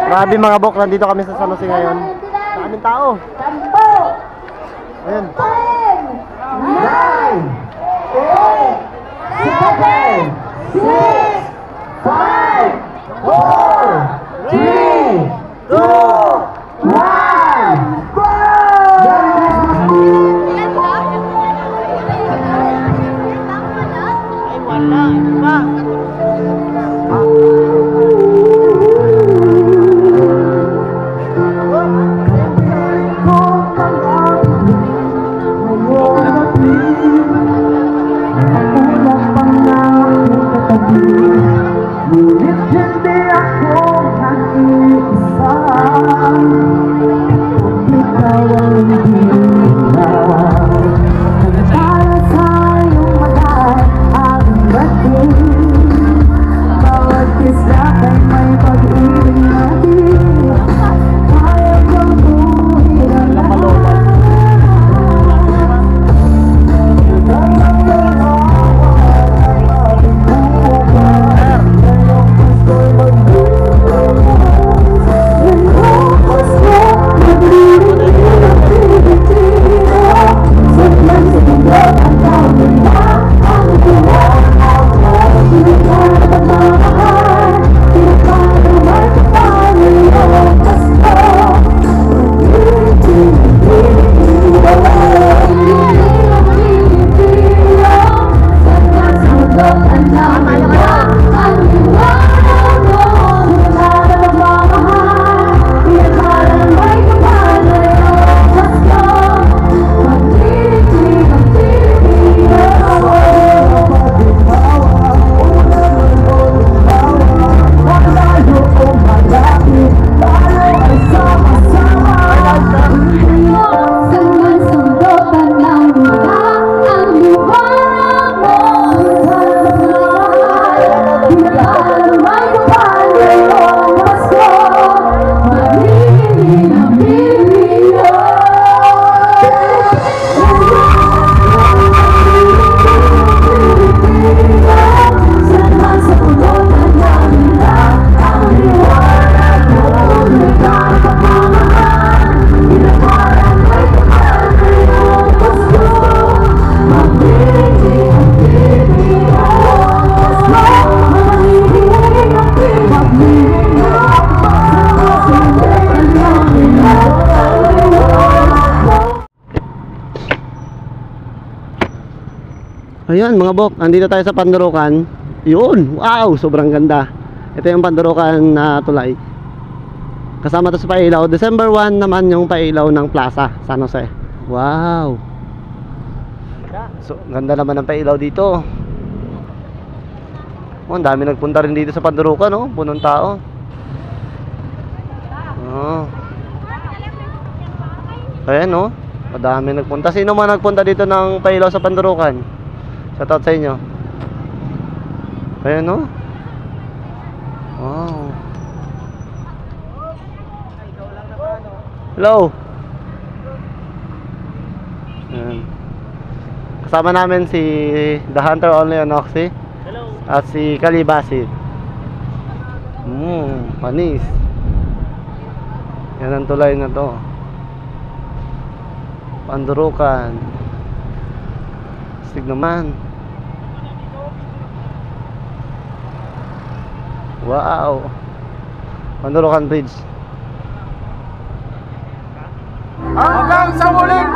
Grabe mga bok, nandito kami sa San Jose ngayon. Daming tao. Ayan. 9, 8, 7, 6, 5, 4, 3, 2, 1, go! Ay, wala. Iba. Ngunit hindi ako nag-iisa. Ikaw ang binaw. Para sa iyong mahal ang batin. Bawat isa ay may pag-ibig natin. Kaya kong buhin ang lahat. Ayan mga bok, andito tayo sa Pandarokan. Yun, wow, sobrang ganda. Ito yung Pandarokan na tulay. Kasama to sa pailaw. December 1 naman yung pailaw ng Plaza San Jose. Wow. So, ganda naman ng pailaw dito. Oh, ang dami nagpunta rin dito sa Pandarokan, no? Punong tao. Oh. Ayan, no? Madami nagpunta. Sino man nagpunta dito ng pailaw sa Pandarokan? Shoutout sa inyo. Ayan, no? Wow. Hello. Ayan. Kasama namin si The Hunter Only on Oxy. Hello. At si Kalibasi. Panis. Yan ang tulay na to. Pandarokan. Astig naman. Wow. Pandarokan Bridge. Hanggang sa muling